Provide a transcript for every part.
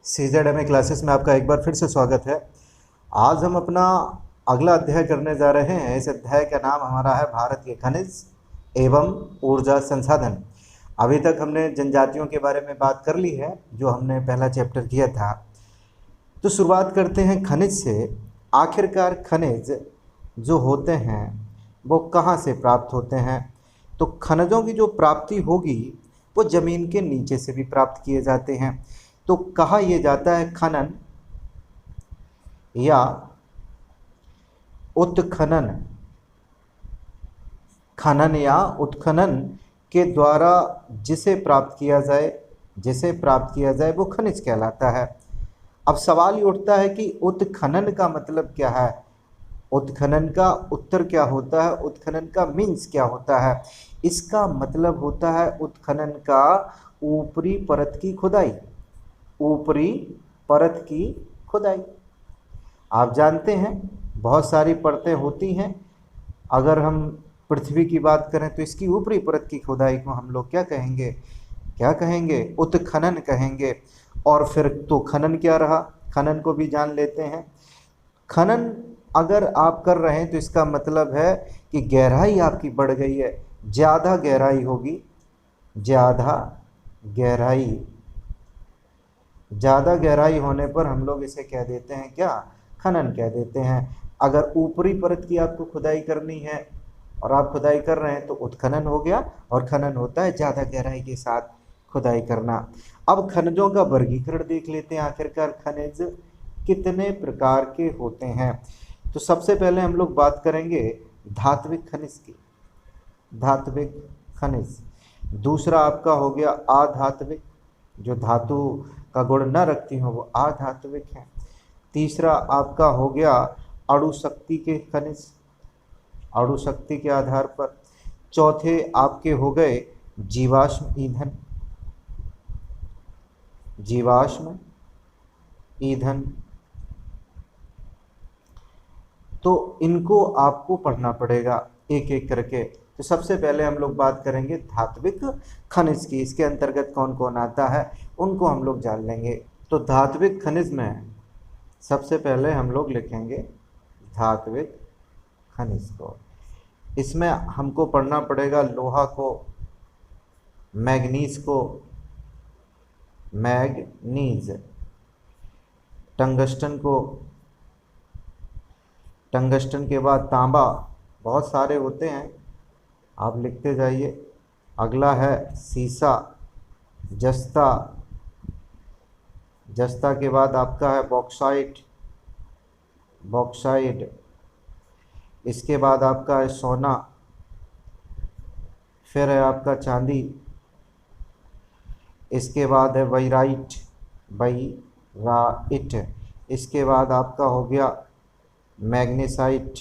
CZMA classes में आपका एक बार फिर से स्वागत है। आज हम अपना अगला अध्याय करने जा रहे हैं। इस अध्याय का नाम हमारा है भारत के खनिज एवं ऊर्जा संसाधन। अभी तक हमने जनजातियों के बारे में बात कर ली है, जो हमने पहला चैप्टर किया था। तो शुरुआत करते हैं खनिज से। आखिरकार खनिज जो होते हैं वो कहाँ से प्राप्त होते हैं? तो खनिजों की जो प्राप्ति होगी वो ज़मीन के नीचे से भी प्राप्त किए जाते हैं। तो कहा यह जाता है खनन या उत्खनन, खनन या उत्खनन के द्वारा जिसे प्राप्त किया जाए वो खनिज कहलाता है। अब सवाल ये उठता है कि उत्खनन का मतलब क्या है, उत्खनन का उत्तर क्या होता है, उत्खनन का मीन्स क्या होता है? इसका मतलब होता है उत्खनन का ऊपरी परत की खुदाई, ऊपरी परत की खुदाई। आप जानते हैं बहुत सारी परतें होती हैं। अगर हम पृथ्वी की बात करें तो इसकी ऊपरी परत की खुदाई को हम लोग क्या कहेंगे? उत्खनन कहेंगे। और फिर तो खनन क्या रहा, खनन को भी जान लेते हैं। खनन अगर आप कर रहे हैं तो इसका मतलब है कि गहराई आपकी बढ़ गई है, ज़्यादा गहराई होगी, ज़्यादा गहराई होने पर हम लोग इसे कह देते हैं क्या? खनन कह देते हैं। अगर ऊपरी परत की आपको खुदाई करनी है और आप खुदाई कर रहे हैं तो उत्खनन हो गया, और खनन होता है ज़्यादा गहराई के साथ खुदाई करना। अब खनिजों का वर्गीकरण देख लेते हैं। आखिरकार खनिज कितने प्रकार के होते हैं? तो सबसे पहले हम लोग बात करेंगे धात्विक खनिज की, धात्विक खनिज। दूसरा आपका हो गया अधात्विक, जो धातु का गुण न रखती हो वो अधात्विक है। तीसरा आपका हो गया अणुशक्ति के खनिज, अणुशक्ति के आधार पर। चौथे आपके हो गए जीवाश्म ईंधन, जीवाश्म ईंधन। तो इनको आपको पढ़ना पड़ेगा एक एक करके। तो सबसे पहले हम लोग बात करेंगे धात्विक खनिज की। इसके अंतर्गत कौन कौन आता है उनको हम लोग जान लेंगे। तो धात्विक खनिज में सबसे पहले हम लोग लिखेंगे धात्विक खनिज को। इसमें हमको पढ़ना पड़ेगा लोहा को, मैग्नीज को, मैग्नीज, टंगस्टन को, टंगस्टन के बाद तांबा, बहुत सारे होते हैं आप लिखते जाइए। अगला है सीसा, जस्ता, जस्ता के बाद आपका है बॉक्साइट, बॉक्साइड। इसके बाद आपका है सोना, फिर है आपका चांदी। इसके बाद है वाइराइट, वाइराइट। इसके बाद आपका हो गया मैग्नेसाइट।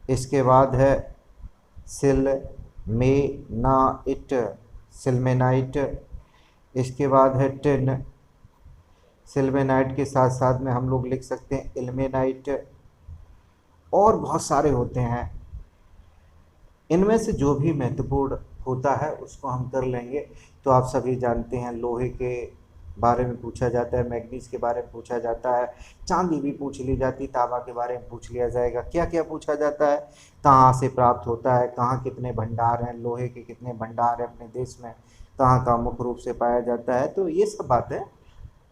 इसके बाद है सिलमेनाइट, सिलमेनाइट। इसके बाद है टिन, सिलमेनाइट के साथ साथ में हम लोग लिख सकते हैं इल्मेनाइट। और बहुत सारे होते हैं। इनमें से जो भी महत्वपूर्ण होता है उसको हम कर लेंगे। तो आप सभी जानते हैं लोहे के बारे में पूछा जाता है, मैग्नीज के बारे में पूछा जाता है, चांदी भी पूछ ली जाती, तांबा के बारे में पूछ लिया जाएगा। क्या क्या पूछा जाता है, कहाँ से प्राप्त होता है, कहाँ कितने भंडार हैं, लोहे के कितने भंडार हैं अपने देश में, कहाँ कहाँ मुख्य रूप से पाया जाता है। तो ये सब बातें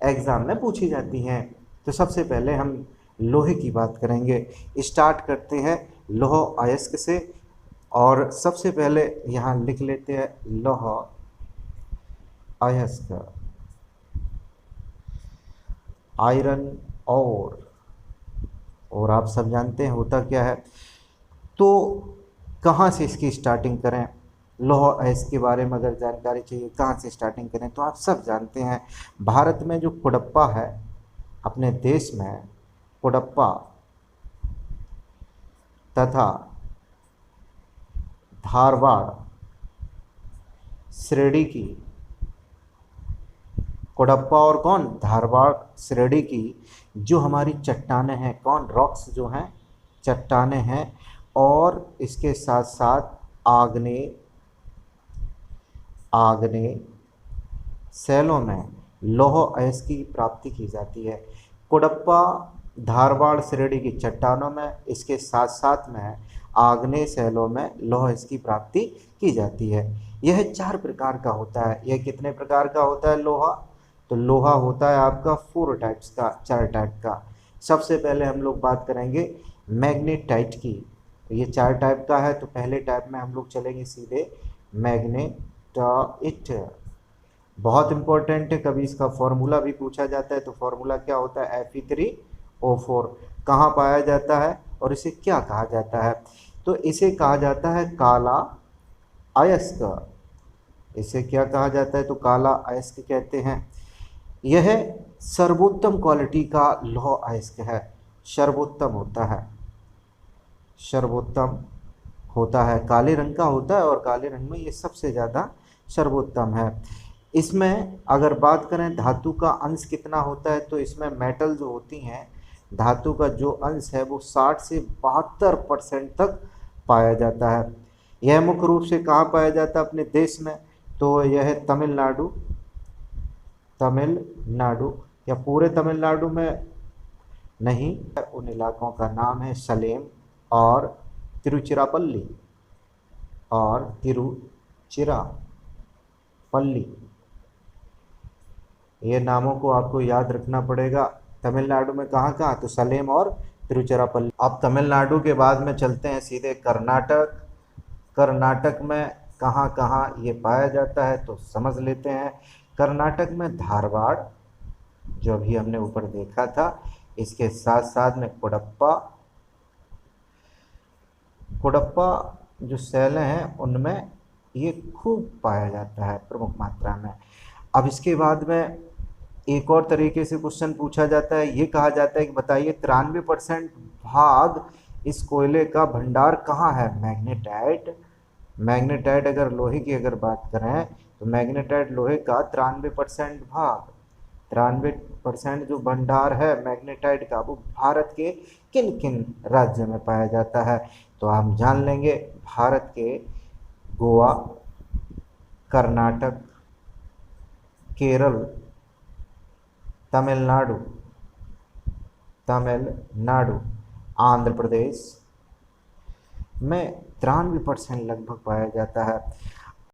एग्ज़ाम में पूछी जाती हैं। तो सबसे पहले हम लोहे की बात करेंगे। स्टार्ट करते हैं लौह अयस्क से। और सबसे पहले यहाँ लिख लेते हैं लौह अयस्क, आयरन और आप सब जानते हैं होता क्या है। तो कहाँ से इसकी स्टार्टिंग करें, लौह अयस्क के बारे में अगर जानकारी चाहिए कहाँ से स्टार्टिंग करें, तो आप सब जानते हैं भारत में जो कुडप्पा है, अपने देश में कुडप्पा तथा धारवाड़ श्रेणी की, कुडप्पा और कौन, धारवाड़ श्रेणी की जो हमारी चट्टानें हैं, कौन, रॉक्स जो हैं, चट्टानें हैं। और इसके साथ साथ आग्नेय शैलों में लौह अयस्क की प्राप्ति की जाती है। कुडप्पा धारवाड़ श्रेणी की चट्टानों में, इसके साथ साथ में आग्नेय शैलों में लौह अयस्क की प्राप्ति की जाती है। यह 4 प्रकार का होता है। यह कितने प्रकार का होता है लोहा? तो लोहा होता है आपका 4 टाइप्स का, 4 टाइप का। सबसे पहले हम लोग बात करेंगे मैग्नेटाइट की। तो ये 4 टाइप का है, तो पहले टाइप में हम लोग चलेंगे सीधे मैग्नेटाइट। बहुत इंपॉर्टेंट है, कभी इसका फॉर्मूला भी पूछा जाता है। तो फॉर्मूला क्या होता है? Fe3O4। कहाँ पाया जाता है और इसे क्या कहा जाता है? तो इसे कहा जाता है काला अयस्क। इसे क्या कहा जाता है? तो काला अयस्क कहते हैं। यह सर्वोत्तम क्वालिटी का लौह अयस्क है। सर्वोत्तम होता है, सर्वोत्तम होता है, काले रंग का होता है और काले रंग में ये सबसे ज़्यादा सर्वोत्तम है। इसमें अगर बात करें धातु का अंश कितना होता है, तो इसमें मेटल जो होती हैं, धातु का जो अंश है वो 60 से 72% तक पाया जाता है। यह मुख्य रूप से कहाँ पाया जाता है? अपने देश में। तो यह है तमिलनाडु, तमिलनाडु या पूरे तमिलनाडु में नहीं, उन इलाकों का नाम है सलेम और तिरुचिरापल्ली और तिरुचिरापल्ली। ये नामों को आपको याद रखना पड़ेगा। तमिलनाडु में कहाँ कहाँ? तो सलेम और तिरुचिरापल्ली। अब तमिलनाडु के बाद में चलते हैं सीधे कर्नाटक। कर्नाटक में कहाँ कहाँ ये पाया जाता है तो समझ लेते हैं। कर्नाटक में धारवाड़, जो अभी हमने ऊपर देखा था, इसके साथ साथ में कुडप्पा। कुडप्पा जो शैलें हैं उनमें ये खूब पाया जाता है प्रमुख मात्रा में। अब इसके बाद में एक और तरीके से क्वेश्चन पूछा जाता है। ये कहा जाता है कि बताइए 93% भाग इस कोयले का भंडार कहाँ है? मैग्नेटाइट। मैग्नेटाइट अगर लोहे की अगर बात करें तो मैग्नेटाइट लोहे का 93% भाग, 93% जो भंडार है मैग्नेटाइट का, वो भारत के किन किन राज्यों में पाया जाता है? तो हम जान लेंगे। भारत के गोवा, कर्नाटक, केरल, तमिलनाडु, तमिलनाडु, आंध्र प्रदेश में 93% लगभग पाया जाता है।